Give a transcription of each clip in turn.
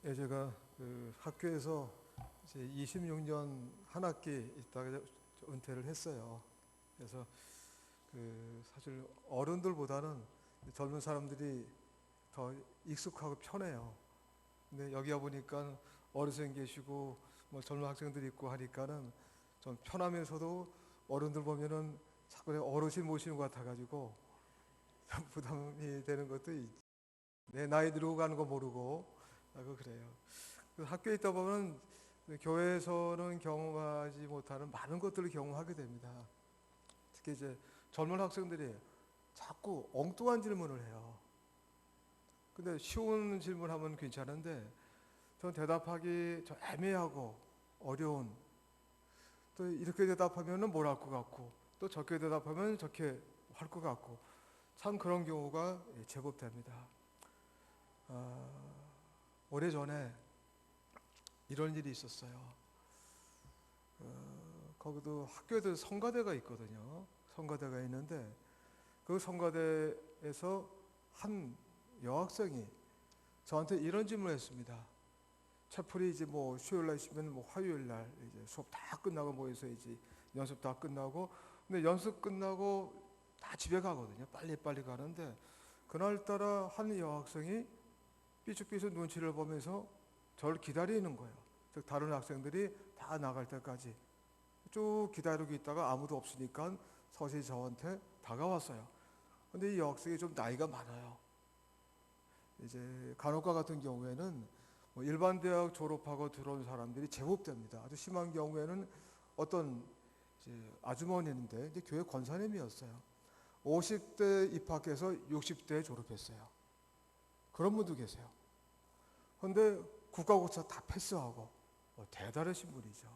예, 제가 그 학교에서 이제 26년 한 학기 있다가 은퇴를 했어요. 그래서 그 사실 어른들보다는 젊은 사람들이 더 익숙하고 편해요. 근데 여기 와 보니까 어르신 계시고 뭐 젊은 학생들이 있고 하니까는 좀 편하면서도 어른들 보면은 자꾸 어르신 모시는 것 같아가지고 좀 부담이 되는 것도 내 나이 들고 가는 거 모르고 하고 그래요. 그 학교에 있다 보면 교회에서는 경험하지 못하는 많은 것들을 경험하게 됩니다. 특히 이제 젊은 학생들이 자꾸 엉뚱한 질문을 해요. 근데 쉬운 질문하면 괜찮은데 전 대답하기 좀 애매하고 어려운, 또 이렇게 대답하면 뭘 할 것 같고 또 저렇게 대답하면 저렇게 할 것 같고 참 그런 경우가 제법 됩니다. 아, 오래전에 이런 일이 있었어요. 거기도 학교에도 성가대가 있거든요. 성가대가 있는데 그 성가대에서 한 여학생이 저한테 이런 질문을 했습니다. 채플이 이제 뭐 수요일 날 있으면 뭐 화요일 날 이제 수업 다 끝나고 모여서 이제 연습 다 끝나고, 근데 연습 끝나고 다 집에 가거든요. 빨리 가는데 그날따라 한 여학생이 삐죽삐죽 눈치를 보면서 저를 기다리는 거예요. 즉 다른 학생들이 다 나갈 때까지 쭉 기다리고 있다가 아무도 없으니까 서서히 저한테 다가왔어요. 근데 이 여학생이 좀 나이가 많아요. 이제 간호과 같은 경우에는 뭐 일반 대학 졸업하고 들어온 사람들이 제법 됩니다. 아주 심한 경우에는 어떤 이제 아주머니인데 이제 교회 권사님이었어요. 50대 입학해서 60대에 졸업했어요. 그런 분도 계세요. 그런데 국가고사 다 패스하고 대단하신 분이죠.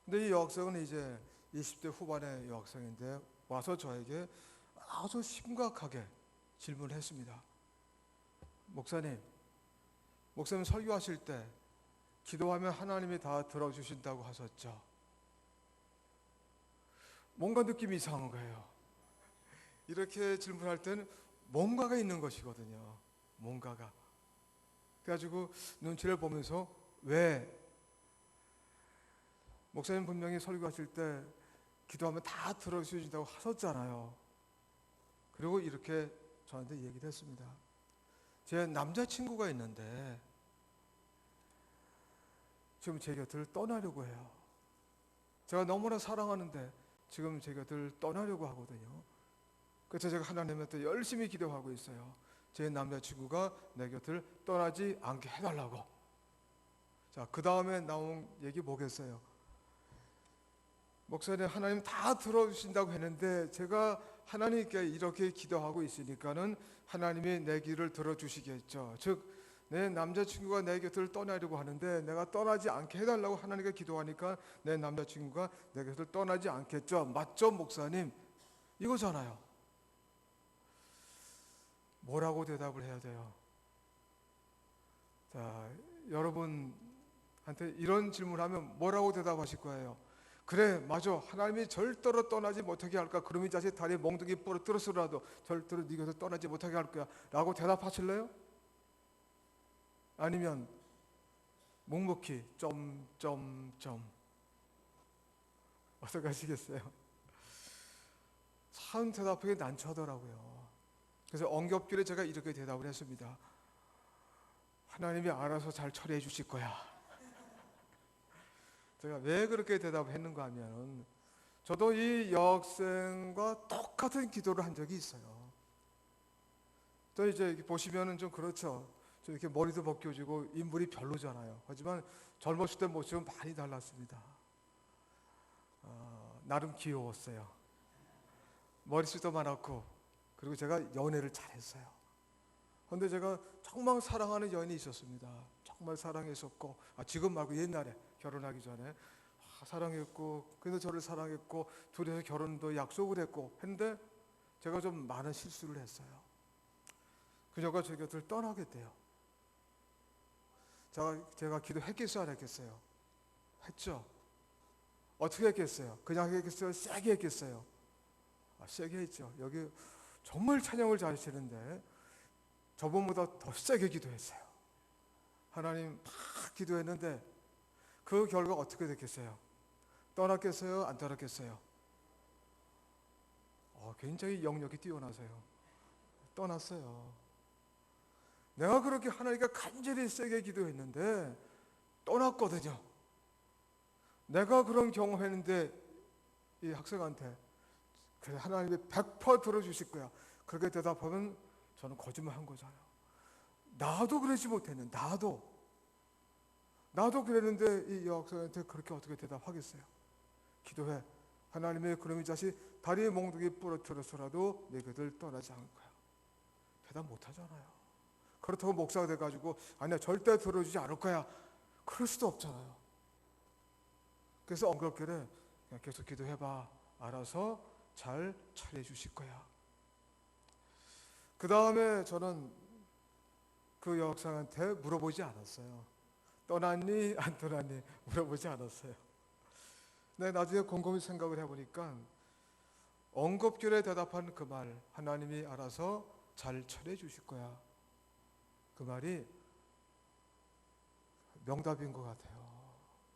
근데 이 여학생은 이제 20대 후반의 여학생인데 와서 저에게 아주 심각하게 질문했습니다. 목사님, 목사님 설교하실 때 기도하면 하나님이 다 들어주신다고 하셨죠? 뭔가 느낌이 이상한 거예요. 이렇게 질문할 때는 뭔가가 있는 것이거든요. 뭔가가. 그래가지고 눈치를 보면서 왜 목사님 분명히 설교하실 때 기도하면 다 들어주신다고 하셨잖아요. 그리고 이렇게 저한테 얘기를 했습니다. 제 남자친구가 있는데 지금 제 곁을 떠나려고 해요. 제가 너무나 사랑하는데 지금 제 곁을 떠나려고 하거든요. 그래서 제가 하나님한테 열심히 기도하고 있어요. 제 남자친구가 내 곁을 떠나지 않게 해달라고. 자, 그 다음에 나온 얘기 뭐겠어요? 목사님, 하나님 다 들어주신다고 했는데 제가 하나님께 이렇게 기도하고 있으니까는 하나님이 내 길을 들어주시겠죠. 즉, 내 남자친구가 내 곁을 떠나려고 하는데 내가 떠나지 않게 해달라고 하나님께 기도하니까 내 남자친구가 내 곁을 떠나지 않겠죠. 맞죠, 목사님? 이거잖아요. 뭐라고 대답을 해야 돼요? 자, 여러분한테 이런 질문하면 뭐라고 대답하실 거예요? 그래, 맞아. 하나님이 절대로 떠나지 못하게 할까? 그럼 이 자식 다리에 멍둥이 부러뜨렸으라도 절대로 네 곁을 떠나지 못하게 할 거야. 라고 대답하실래요? 아니면 묵묵히 점점점 어떻게 하시겠어요? 참 대답하기 난처하더라고요. 그래서 엉겹결에 제가 이렇게 대답을 했습니다. 하나님이 알아서 잘 처리해 주실 거야. 제가 왜 그렇게 대답했는가 하면 저도 이 여학생과 똑같은 기도를 한 적이 있어요. 또 이제 보시면은 좀 그렇죠. 좀 이렇게 머리도 벗겨지고 인물이 별로잖아요. 하지만 젊었을 때 모습은 많이 달랐습니다. 나름 귀여웠어요. 머리숱도 많았고, 그리고 제가 연애를 잘했어요. 그런데 제가 정말 사랑하는 여인이 있었습니다. 정말 사랑했었고, 지금 말고 옛날에 결혼하기 전에 사랑했고, 그래서 저를 사랑했고, 둘이서 결혼도 약속을 했고 했는데 제가 좀 많은 실수를 했어요. 그녀가 제 곁을 떠나게 돼요. 제가 기도했겠어요, 안 했겠어요? 했죠. 어떻게 했겠어요? 그냥 했겠어요? 세게 했겠어요? 세게 했죠. 여기 정말 찬양을 잘하시는데 저번보다 더 세게 기도했어요. 하나님 막 기도했는데 그 결과 어떻게 됐겠어요? 떠났겠어요? 안 떠났겠어요? 굉장히 영역이 뛰어나서요. 떠났어요. 내가 그렇게 하나님께 간절히 세게 기도했는데 떠났거든요. 내가 그런 경험했는데 이 학생한테 그래 하나님이 100% 들어주실 거야. 그렇게 대답하면 저는 거짓말한 거잖아요. 나도 그러지 못했는데 나도 그랬는데 이 여학생한테 그렇게 어떻게 대답하겠어요? 기도해. 하나님의 그놈의 자식 다리에 몽둥이 부러뜨려서라도 내 곁을 떠나지 않을 거야. 대답 못하잖아요. 그렇다고 목사가 돼가지고 아니야 절대 들어주지 않을 거야. 그럴 수도 없잖아요. 그래서 엉겁결에 그냥 계속 기도해봐. 알아서 잘 처리해 주실 거야. 그 다음에 저는 그 여학생한테 물어보지 않았어요. 떠났니 안 떠났니 물어보지 않았어요. 네, 나중에 곰곰이 생각을 해보니까 엉겁결에 대답한 그 말, 하나님이 알아서 잘 처리해 주실 거야. 그 말이 명답인 것 같아요.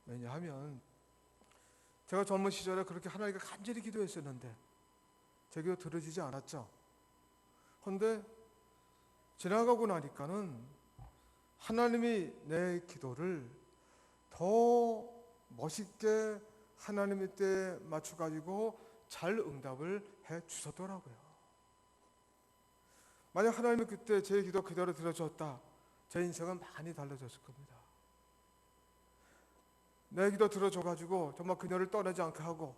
왜냐하면 제가 젊은 시절에 그렇게 하나님께 간절히 기도했었는데 제 기도 들어지지 않았죠. 그런데 지나가고 나니까는 하나님이 내 기도를 더 멋있게 하나님의 때에 맞춰가지고 잘 응답을 해 주셨더라고요. 만약 하나님이 그때 제 기도 그대로 들어줬다, 제 인생은 많이 달라졌을 겁니다. 내 기도 들어줘가지고 정말 그녀를 떠나지 않게 하고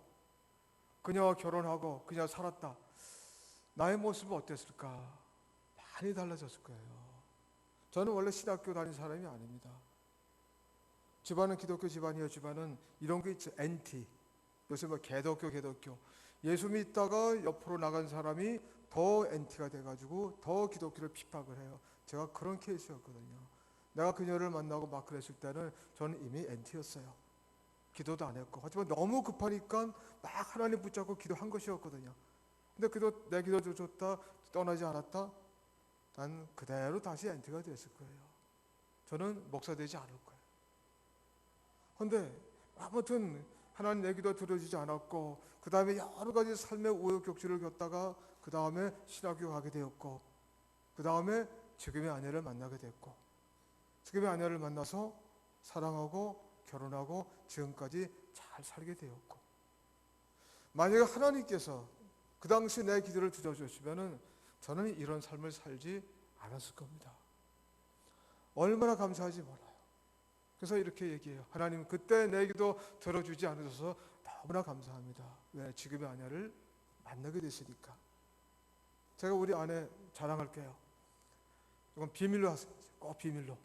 그녀와 결혼하고 그녀와 살았다. 나의 모습은 어땠을까? 많이 달라졌을 거예요. 저는 원래 신학교 다닌 사람이 아닙니다. 집안은 기독교 집안이었지만은 이런 게 있죠. NT. 요새 뭐 개독교. 예수 믿다가 옆으로 나간 사람이 더 NT가 돼가지고 더 기독교를 핍박을 해요. 제가 그런 케이스였거든요. 내가 그녀를 만나고 막 그랬을 때는 저는 이미 NT였어요. 기도도 안 했고. 하지만 너무 급하니까 막 하나님 붙잡고 기도한 것이었거든요. 근데 내 기도 줬다 떠나지 않았다. 난 그대로 다시 NT가 됐을 거예요. 저는 목사 되지 않을 거예요. 그런데 아무튼 하나님 내 기도 들어주지 않았고 그 다음에 여러 가지 삶의 우여곡절을 겪다가 그 다음에 신학교 가게 되었고 그 다음에 지금의 아내를 만나게 됐고 지금의 아내를 만나서 사랑하고 결혼하고 지금까지 잘 살게 되었고 만약에 하나님께서 그 당시 내 기도를 들어주시면은 저는 이런 삶을 살지 않았을 겁니다. 얼마나 감사하지 몰라요. 그래서 이렇게 얘기해요. 하나님 그때 내 기도 들어주지 않으셔서 너무나 감사합니다. 왜? 지금의 아내를 만나게 됐으니까. 제가 우리 아내 자랑할게요. 이건 비밀로 하세요. 꼭 비밀로.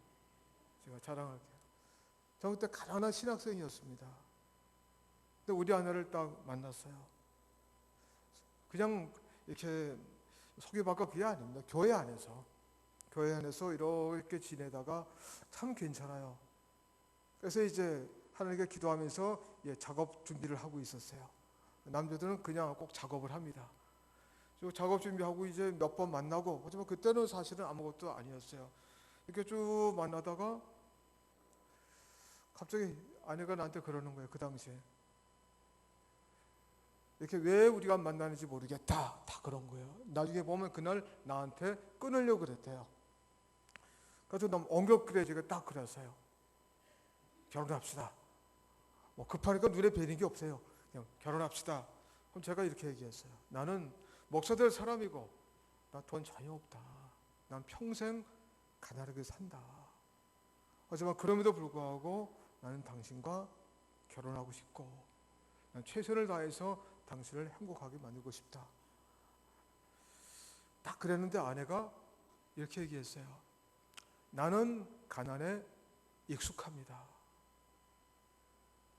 제가 자랑할게요. 저 그때 가난한 신학생이었습니다. 근데 우리 아내를 딱 만났어요. 그냥 이렇게 소개받고 그게 아닙니다. 교회 안에서 이렇게 지내다가 참 괜찮아요. 그래서 이제 하나님께 기도하면서 작업 준비를 하고 있었어요. 남자들은 그냥 꼭 작업을 합니다. 작업 준비하고 이제 몇 번 만나고 하지만 그때는 사실은 아무것도 아니었어요. 이렇게 쭉 만나다가 갑자기 아내가 나한테 그러는 거예요. 그 당시에 이렇게 왜 우리가 만나는지 모르겠다 다 그런 거예요. 나중에 보면 그날 나한테 끊으려고 그랬대요. 그래서 너무 엉겹그레 제가 딱 그랬어요. 결혼합시다. 뭐 급하니까 눈에 뵈는 게 없어요. 그냥 결혼합시다. 그럼 제가 이렇게 얘기했어요. 나는 목사 될 사람이고 나 돈 전혀 없다. 난 평생 가난하게 산다. 하지만 그럼에도 불구하고 나는 당신과 결혼하고 싶고 난 최선을 다해서 당신을 행복하게 만들고 싶다. 딱 그랬는데 아내가 이렇게 얘기했어요. 나는 가난에 익숙합니다.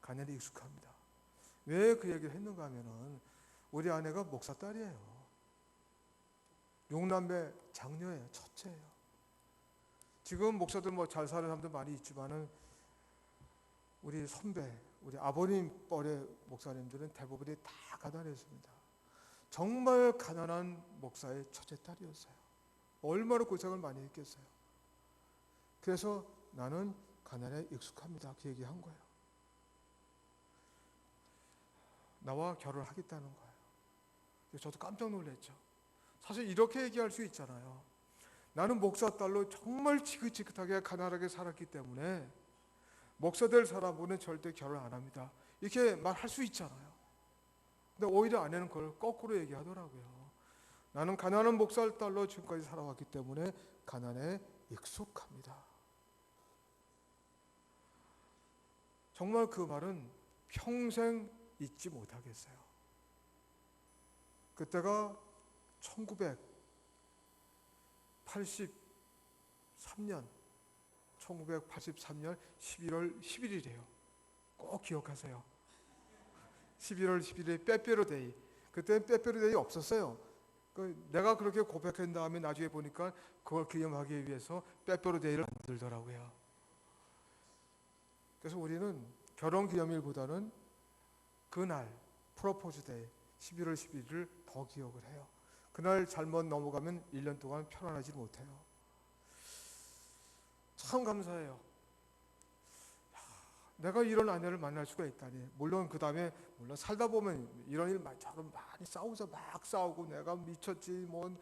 가난에 익숙합니다. 왜 그 얘기를 했는가 하면은 우리 아내가 목사 딸이에요. 6남매 장녀예요. 첫째예요. 지금 목사들 뭐 잘 사는 사람들 많이 있지만은 우리 선배, 우리 아버님 뻘의 목사님들은 대부분이 다 가난했습니다. 정말 가난한 목사의 첫째 딸이었어요. 얼마나 고생을 많이 했겠어요. 그래서 나는 가난에 익숙합니다. 그 얘기한 거예요. 나와 결혼하겠다는 거예요. 저도 깜짝 놀랐죠. 사실 이렇게 얘기할 수 있잖아요. 나는 목사 딸로 정말 지긋지긋하게 가난하게 살았기 때문에 목사 될 사람은 절대 결혼 안 합니다. 이렇게 말할 수 있잖아요. 근데 오히려 아내는 그걸 거꾸로 얘기하더라고요. 나는 가난한 목사 딸로 지금까지 살아왔기 때문에 가난에 익숙합니다. 정말 그 말은 평생 잊지 못하겠어요. 그때가 1983년 11월 11일이에요. 꼭 기억하세요. 11월 11일 빼빼로데이. 그때 빼빼로데이 없었어요. 내가 그렇게 고백한 다음에 나중에 보니까 그걸 기념하기 위해서 빼빼로데이를 만들더라고요. 그래서 우리는 결혼기념일보다는 그날 프로포즈데이 11월 11일을 더 기억을 해요. 그날 잘못 넘어가면 1년 동안 편안하지 못해요. 참 감사해요. 내가 이런 아내를 만날 수가 있다니. 물론 그 다음에 살다 보면 이런 일처럼 많이 싸우죠. 막 싸우고 내가 미쳤지 뭐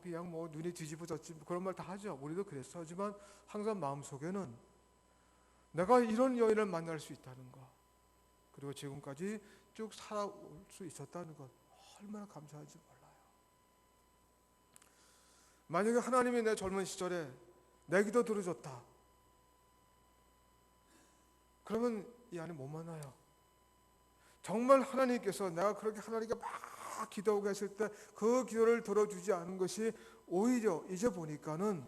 그냥 눈이 뒤집어졌지 그런 말 다 하죠. 우리도 그랬어. 하지만 항상 마음속에는 내가 이런 여인을 만날 수 있다는 것, 그리고 지금까지 쭉 살아올 수 있었다는 것, 얼마나 감사한지 몰라요. 만약에 하나님이 내 젊은 시절에 내 기도 들어줬다, 그러면 이 안에 못 만나요. 정말 하나님께서 내가 그렇게 하나님께 막 기도하고 계실 때 그 기도를 들어주지 않은 것이 오히려 이제 보니까는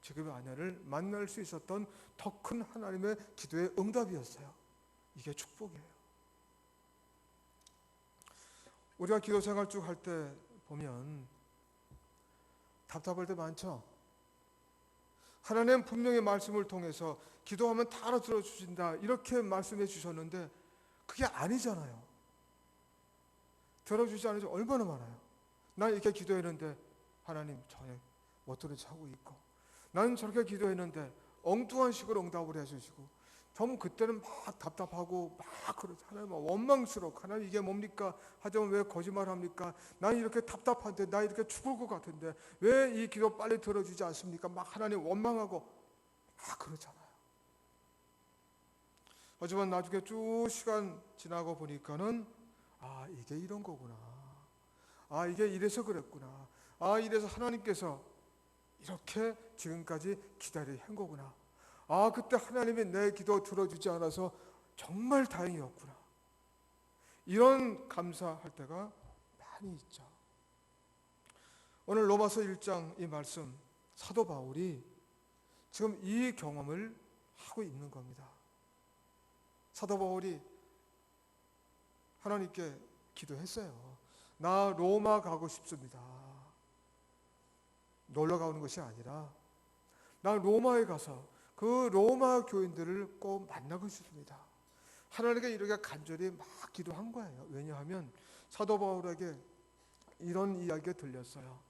지금의 아내를 만날 수 있었던 더 큰 하나님의 기도의 응답이었어요. 이게 축복이에요. 우리가 기도 생활 쭉 할 때 보면 답답할 때 많죠. 하나님 분명히 말씀을 통해서 기도하면 다 알아들어 주신다 이렇게 말씀해 주셨는데 그게 아니잖아요. 들어주지 않은 지 얼마나 많아요. 난 이렇게 기도했는데 하나님 전혀 못 들은 척 하고 있고, 나는 저렇게 기도했는데 엉뚱한 식으로 응답을 해주시고, 전 그때는 막 답답하고 막 그러죠. 하나님 원망스럽고, 하나님 이게 뭡니까? 하지만 왜 거짓말합니까? 난 이렇게 답답한데, 나 이렇게 죽을 것 같은데 왜 이 기도 빨리 들어주지 않습니까? 막 하나님 원망하고 막 그러잖아요. 하지만 나중에 쭉 시간 지나고 보니까는 이게 이런 거구나. 이게 이래서 그랬구나. 이래서 하나님께서 이렇게 지금까지 기다리게 한 거구나. 그때 하나님이 내 기도 들어주지 않아서 정말 다행이었구나. 이런 감사할 때가 많이 있죠. 오늘 로마서 1장 이 말씀, 사도 바울이 지금 이 경험을 하고 있는 겁니다. 사도 바울이 하나님께 기도했어요. 나 로마 가고 싶습니다. 놀러 가는 것이 아니라 나 로마에 가서 그 로마 교인들을 꼭 만나고 싶습니다. 하나님께 이렇게 간절히 막 기도한 거예요. 왜냐하면 사도 바울에게 이런 이야기가 들렸어요.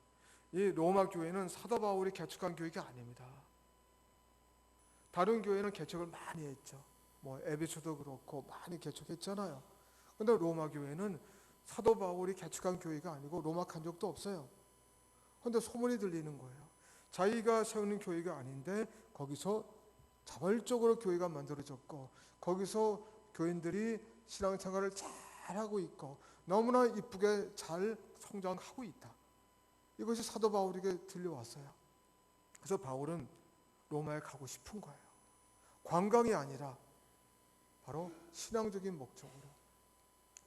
이 로마 교회는 사도 바울이 개척한 교회가 아닙니다. 다른 교회는 개척을 많이 했죠. 에베소도 그렇고 많이 개척했잖아요. 그런데 로마 교회는 사도 바울이 개척한 교회가 아니고 로마 간 적도 없어요. 그런데 소문이 들리는 거예요. 자기가 세우는 교회가 아닌데 거기서 자발적으로 교회가 만들어졌고, 거기서 교인들이 신앙생활을 잘하고 있고 너무나 이쁘게 잘 성장하고 있다. 이것이 사도 바울에게 들려왔어요. 그래서 바울은 로마에 가고 싶은 거예요. 관광이 아니라 바로 신앙적인 목적으로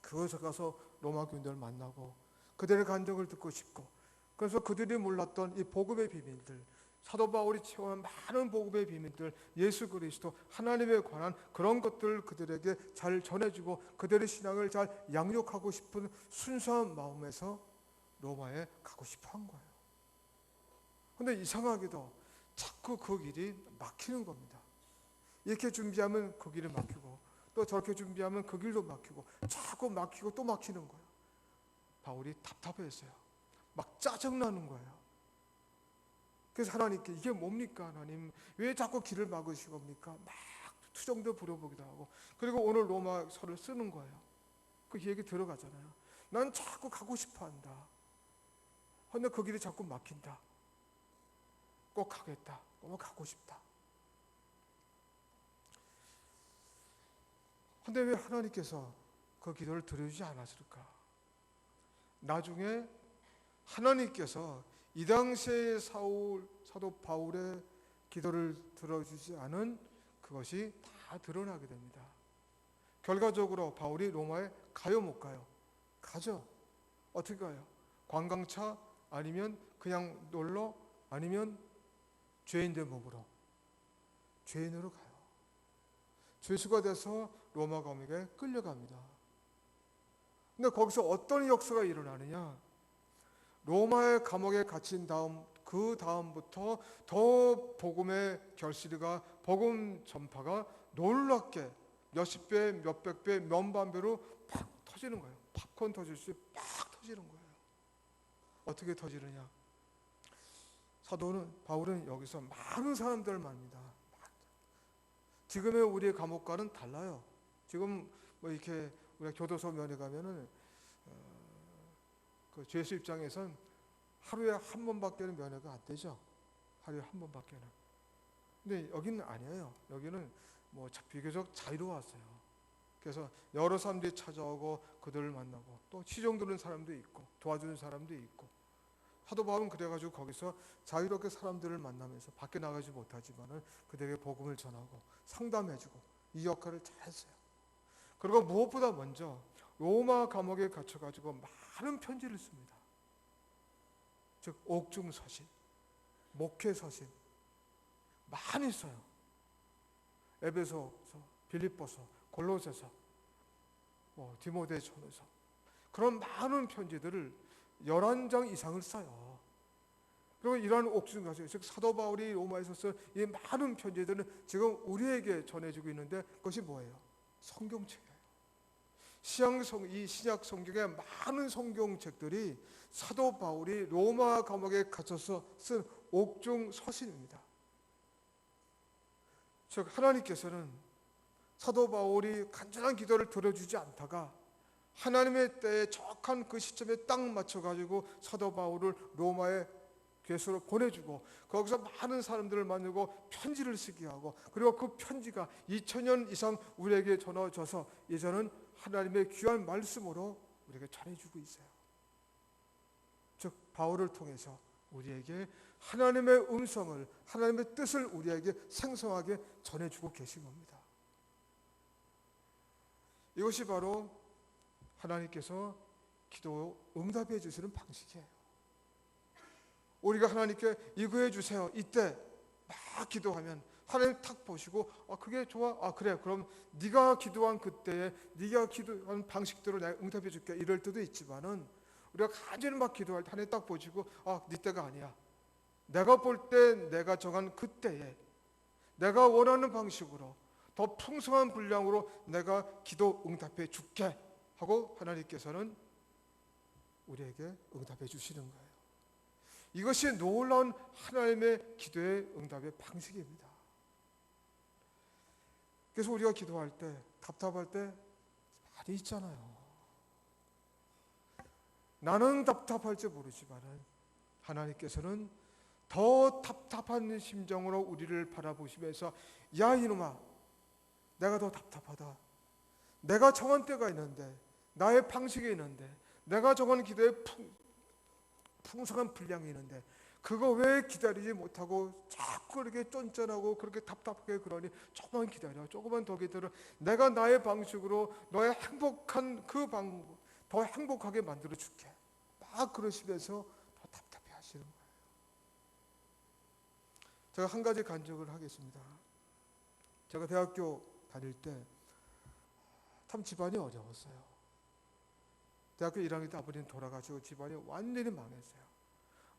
그곳에 가서 로마 교인들을 만나고 그들의 간증을 듣고 싶고, 그래서 그들이 몰랐던 이 복음의 비밀들, 사도 바울이 체험한 많은 복음의 비밀들, 예수 그리스도 하나님에 관한 그런 것들을 그들에게 잘 전해주고 그들의 신앙을 잘 양육하고 싶은 순수한 마음에서 로마에 가고 싶어 한 거예요. 그런데 이상하게도 자꾸 그 길이 막히는 겁니다. 이렇게 준비하면 그 길이 막히고, 또 저렇게 준비하면 그 길도 막히고, 자꾸 막히고 또 막히는 거예요. 바울이 답답했어요. 막 짜증나는 거예요. 그래서 하나님께 이게 뭡니까 하나님? 왜 자꾸 길을 막으시겁니까? 막 투정도 부려보기도 하고 그리고 오늘 로마서를 쓰는 거예요. 그 얘기 들어가잖아요. 난 자꾸 가고 싶어 한다. 근데 그 길이 자꾸 막힌다. 꼭 가겠다. 너무 가고 싶다. 근데 왜 하나님께서 그 기도를 들어주지 않았을까? 나중에 하나님께서 이 당시의 사도 바울의 기도를 들어주지 않은 그것이 다 드러나게 됩니다. 결과적으로 바울이 로마에 가요 못 가요? 가죠. 어떻게 가요? 관광차 아니면 그냥 놀러 아니면 죄인들 몸으로 죄인으로 가요. 죄수가 돼서 로마 감옥에 끌려갑니다. 근데 거기서 어떤 역사가 일어나느냐? 로마의 감옥에 갇힌 다음 그 다음부터 더 복음의 결실이가 복음 전파가 놀랍게 몇십 배, 몇백 배, 몇만 배로 팍 터지는 거예요. 팝콘 터질수 팍 터지는 거예요. 어떻게 터지느냐? 사도는 바울은 여기서 많은 사람들을 만납니다. 지금의 우리의 감옥과는 달라요. 지금 뭐 이렇게 우리가 교도소 면에 가면은 그 죄수 입장에선 하루에 한 번밖에는 면회가 안 되죠. 하루에 한 번밖에는. 근데 여기는 아니에요. 여기는 뭐 비교적 자유로웠어요. 그래서 여러 사람들이 찾아오고 그들을 만나고 또 치정 들은 사람도 있고 도와주는 사람도 있고 사도 바울은 그래가지고 거기서 자유롭게 사람들을 만나면서 밖에 나가지 못하지만은 그들에게 복음을 전하고 상담해주고 이 역할을 잘 했어요. 그리고 무엇보다 먼저 로마 감옥에 갇혀가지고 많은 편지를 씁니다. 즉 옥중 서신, 목회 서신 많이 써요. 에베소서, 빌립보서, 골로새서, 디모데전서 그런 많은 편지들을 11장 이상을 써요. 그리고 이러한 옥중 가서 즉 사도 바울이 로마에서 쓴 이 많은 편지들은 지금 우리에게 전해지고 있는데 그것이 뭐예요? 성경책이에요. 이 신약 성경의 많은 성경책들이 사도 바울이 로마 감옥에 갇혀서 쓴 옥중 서신입니다. 즉 하나님께서는 사도 바울이 간절한 기도를 들어주지 않다가 하나님의 때에 정확한 그 시점에 딱 맞춰가지고 사도 바울을 로마에 괴수로 보내주고 거기서 많은 사람들을 만나고 편지를 쓰게 하고 그리고 그 편지가 2000년 이상 우리에게 전해져서 이제는 하나님의 귀한 말씀으로 우리에게 전해주고 있어요. 즉 바울을 통해서 우리에게 하나님의 음성을 하나님의 뜻을 우리에게 생생하게 전해주고 계신 겁니다. 이것이 바로 하나님께서 기도 응답해 주시는 방식이에요. 우리가 하나님께 이거 해주세요. 이때 막 기도하면 하나님 탁 보시고 그게 좋아? 그래 그럼 네가 기도한 그때에 네가 기도한 방식대로 내가 응답해 줄게 이럴 때도 있지만은 우리가 간절히 막 기도할 때 하나님 딱 보시고 네 때가 아니야. 내가 볼 때 내가 정한 그때에 내가 원하는 방식으로 더 풍성한 분량으로 내가 기도 응답해 줄게 하고 하나님께서는 우리에게 응답해 주시는 거예요. 이것이 놀라운 하나님의 기도의 응답의 방식입니다. 그래서 우리가 기도할 때 답답할 때 많이 있잖아요. 나는 답답할지 모르지만 하나님께서는 더 답답한 심정으로 우리를 바라보시면서 야 이놈아 내가 더 답답하다. 내가 정한 때가 있는데 나의 방식이 있는데 내가 정한 기도에 풍성한 분량이 있는데 그거 왜 기다리지 못하고 자꾸 이렇게 쫀쫀하고 그렇게 답답하게 그러니 조금만 기다려 조금만 더 기다려 내가 나의 방식으로 너의 행복한 그 방법 더 행복하게 만들어 줄게 막 그러시면서 더 답답해 하시는 거예요. 제가 한 가지 간증을 하겠습니다. 제가 대학교 다닐 때 참 집안이 어려웠어요. 대학교 1학년 때 아버지는 돌아가시고 집안이 완전히 망했어요.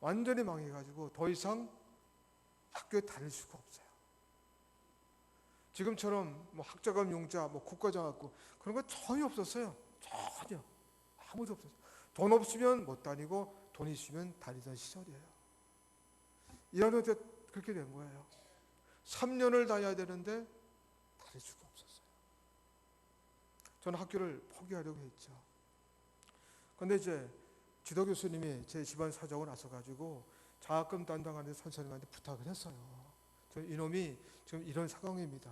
완전히 망해가지고 더 이상 학교에 다닐 수가 없어요. 지금처럼 뭐 학자금 융자, 뭐 국가장학금 그런 거 전혀 없었어요. 전혀 아무도 없었어요. 돈 없으면 못 다니고 돈 있으면 다니던 시절이에요. 일하는데 그렇게 된 거예요. 3년을 다녀야 되는데 다닐 수가 없었어요. 저는 학교를 포기하려고 했죠. 그런데 이제 지도 교수님이 제 집안 사정을 아셔가지고 장학금 담당하는 선생님한테 부탁을 했어요. 저 이놈이 지금 이런 상황입니다.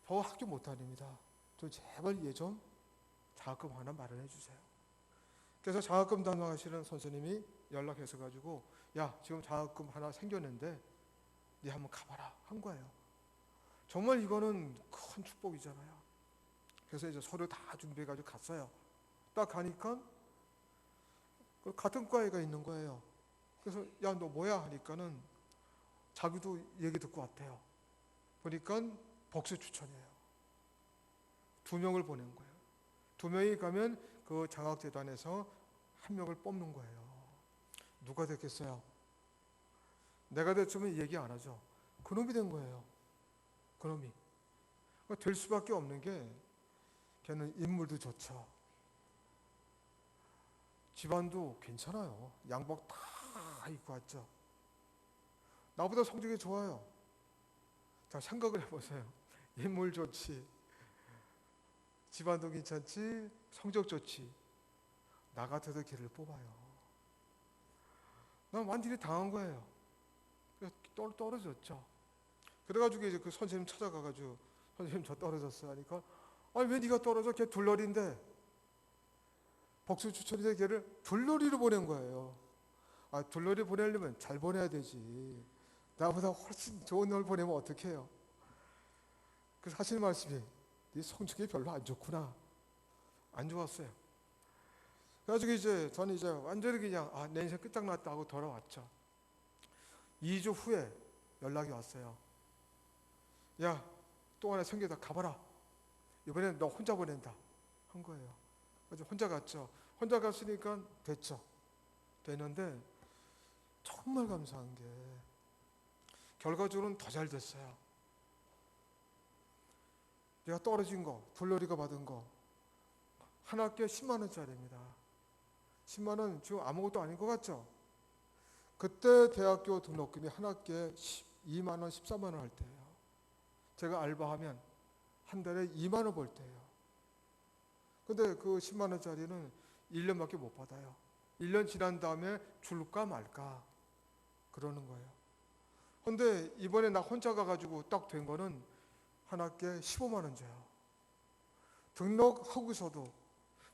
저 학교 못 다닙니다. 저 제발 얘 좀 장학금 하나 마련해 주세요. 그래서 장학금 담당하시는 선생님이 연락해서 가지고 야 지금 장학금 하나 생겼는데 네 한번 가봐라 한 거예요. 정말 이거는 큰 축복이잖아요. 그래서 이제 서류 다 준비해가지고 갔어요. 딱 가니까 같은 과에가 있는 거예요. 그래서 야 너 뭐야 하니까는 자기도 얘기 듣고 왔대요. 보니까 복수 추천이에요. 2명을 보낸 거예요. 2명이 가면 그 장학재단에서 1명을 뽑는 거예요. 누가 됐겠어요? 내가 됐으면 얘기 안 하죠. 그놈이 된 거예요. 그놈이. 될 수밖에 없는 게 걔는 인물도 좋죠. 집안도 괜찮아요. 양복 다 입고 왔죠. 나보다 성적이 좋아요. 자, 생각을 해보세요. 인물 좋지, 집안도 괜찮지, 성적 좋지. 나 같아도 걔를 뽑아요. 난 완전히 당한 거예요. 떨어졌죠. 그래가지고 이제 그 선생님 찾아가가지고 선생님 저 떨어졌어요 하니까 아니 왜 네가 떨어져? 걔 둘러리인데 복수 추천인데 걔를 둘러리로 보낸 거예요. 아 둘러리 보내려면 잘 보내야 되지. 나보다 훨씬 좋은 널 보내면 어떡해요? 그래서 하시는 말씀이 네 성적이 별로 안 좋구나. 안 좋았어요. 그래가지고 이제 저는 이제 완전히 그냥 내 인생 끝장났다 하고 돌아왔죠. 2주 후에 연락이 왔어요. 야, 또 하나 생겨다 가봐라. 이번에는 너 혼자 보낸다 한 거예요. 그래서 혼자 갔죠. 혼자 갔으니까 됐죠. 됐는데 정말 감사한 게 결과적으로는 더 잘 됐어요. 내가 떨어진 거, 둘러리가 받은 거 한 학기에 10만 원짜리입니다. 10만 원 지금 아무것도 아닌 것 같죠? 그때 대학교 등록금이 한 학기에 12만 원, 13만 원 할 때예요. 제가 알바하면 한 달에 2만 원 벌 때예요. 근데 그 10만 원짜리는 1년밖에 못 받아요. 1년 지난 다음에 줄까 말까 그러는 거예요. 근데 이번에 나 혼자 가가지고 딱 된 거는 한 학기에 15만 원 줘요. 등록하고서도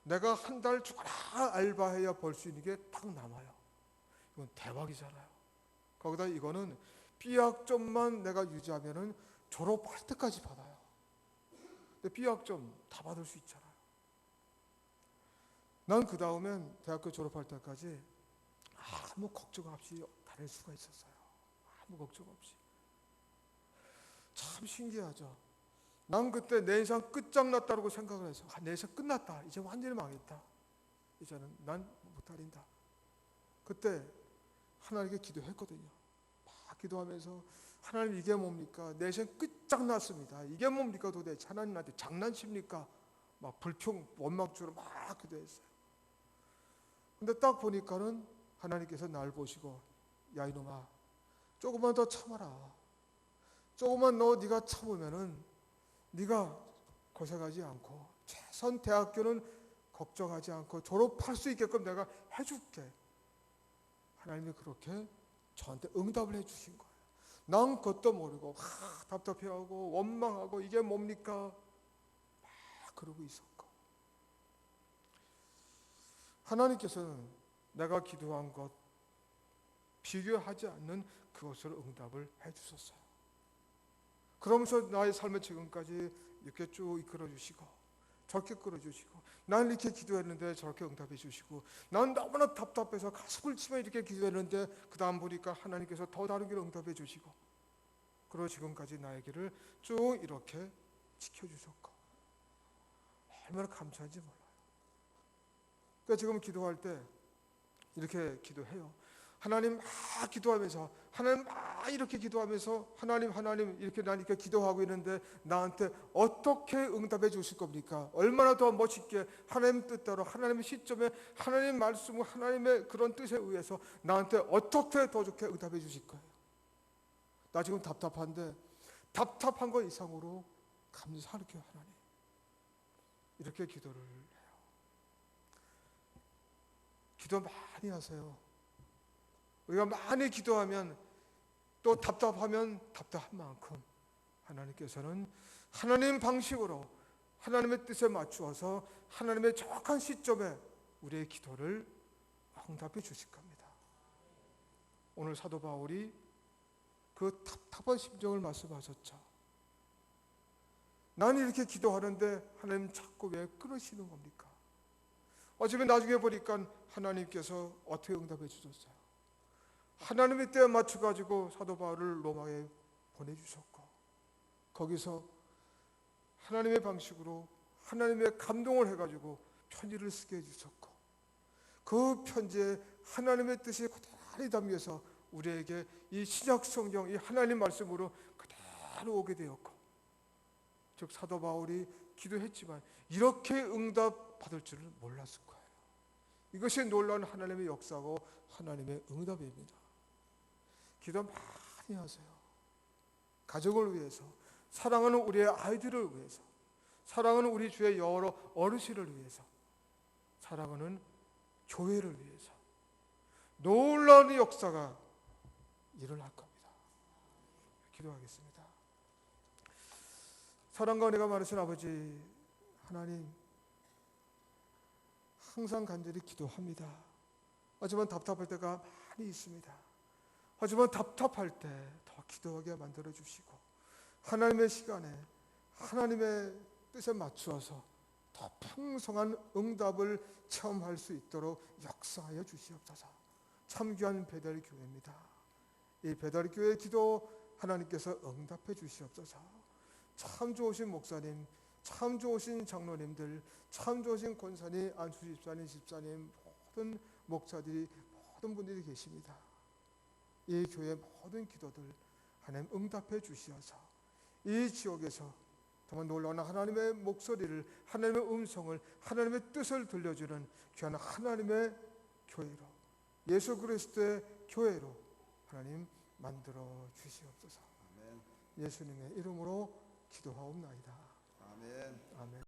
내가 한 달 죽어라 알바해야 벌 수 있는 게 딱 남아요. 이건 대박이잖아요. 거기다 이거는 B학점만 내가 유지하면은 졸업할 때까지 받아요. 근데 B학점 다 받을 수 있잖아요. 난 그 다음엔 대학교 졸업할 때까지 아무 걱정 없이 다닐 수가 있었어요. 아무 걱정 없이. 참 신기하죠. 난 그때 내 인생 끝장났다고 생각을 해서 내 인생 끝났다. 이제 완전히 망했다. 이제는 난 못 다닌다. 그때 하나님께 기도했거든요. 막 기도하면서 하나님 이게 뭡니까? 내 인생 끝장났습니다. 이게 뭡니까 도대체? 하나님한테 장난칩니까? 막 불평, 원망주로 막 기도했어요. 근데 딱 보니까는 하나님께서 날 보시고 야 이놈아 조금만 더 참아라. 조금만 네가 참으면은 네가 고생하지 않고 최선 대학교는 걱정하지 않고 졸업할 수 있게끔 내가 해줄게. 하나님이 그렇게 저한테 응답을 해주신 거예요. 난 그것도 모르고 답답해하고 원망하고 이게 뭡니까? 막 그러고 있었고 하나님께서는 내가 기도한 것 비교하지 않는 그것을 응답을 해주셨어요. 그러면서 나의 삶을 지금까지 이렇게 쭉 이끌어주시고 저렇게 끌어주시고 난 이렇게 기도했는데 저렇게 응답해 주시고 난 너무나 답답해서 가슴을 치며 이렇게 기도했는데 그 다음 보니까 하나님께서 더 다른 길을 응답해 주시고 그리고 지금까지 나의 길을 쭉 이렇게 지켜주셨고 얼마나 감사한지 몰라요. 그러니까 지금 기도할 때 이렇게 기도해요. 하나님 막 기도하면서 하나님 막 이렇게 기도하면서 하나님 이렇게 난 이렇게 기도하고 있는데 나한테 어떻게 응답해 주실 겁니까? 얼마나 더 멋있게 하나님 뜻대로 하나님의 시점에 하나님 말씀 하나님의 그런 뜻에 의해서 나한테 어떻게 더 좋게 응답해 주실 거예요? 나 지금 답답한데 답답한 것 이상으로 감사할게요 하나님. 이렇게 기도를 해요. 기도 많이 하세요. 우리가 많이 기도하면 또 답답하면 답답한 만큼 하나님께서는 하나님 방식으로 하나님의 뜻에 맞추어서 하나님의 정확한 시점에 우리의 기도를 응답해 주실 겁니다. 오늘 사도 바울이 그 답답한 심정을 말씀하셨죠. 나는 이렇게 기도하는데 하나님 자꾸 왜 끊으시는 겁니까? 어차피 나중에 보니까 하나님께서 어떻게 응답해 주셨어요? 하나님의 때에 맞춰가지고 사도 바울을 로마에 보내주셨고, 거기서 하나님의 방식으로 하나님의 감동을 해가지고 편지를 쓰게 해주셨고, 그 편지에 하나님의 뜻이 그대로 담겨서 우리에게 이 신약 성경, 이 하나님 말씀으로 그대로 오게 되었고, 즉 사도 바울이 기도했지만 이렇게 응답 받을 줄은 몰랐을 거예요. 이것이 놀라운 하나님의 역사고 하나님의 응답입니다. 기도 많이 하세요. 가족을 위해서, 사랑하는 우리의 아이들을 위해서, 사랑하는 우리 주의 여러 어르신을 위해서, 사랑하는 교회를 위해서 놀라운 역사가 일어날 겁니다. 기도하겠습니다. 사랑과 은혜가 많으신 아버지 하나님, 항상 간절히 기도합니다. 하지만 답답할 때가 많이 있습니다. 하지만 답답할 때 더 기도하게 만들어 주시고, 하나님의 시간에 하나님의 뜻에 맞추어서 더 풍성한 응답을 체험할 수 있도록 역사하여 주시옵소서. 참 귀한 베델교회입니다. 이 베델교회 기도 하나님께서 응답해 주시옵소서. 참 좋으신 목사님, 참 좋으신 장로님들, 참 좋으신 권사님, 안수 집사님, 집사님, 모든 목사들이, 모든 분들이 계십니다. 이 교회 모든 기도들 하나님 응답해 주시어서 이 지역에서 정말 놀라운 하나님의 목소리를, 하나님의 음성을, 하나님의 뜻을 들려주는 귀한 하나님의 교회로, 예수 그리스도의 교회로 하나님 만들어 주시옵소서. 아멘. 예수님의 이름으로 기도하옵나이다. 아멘. 아멘.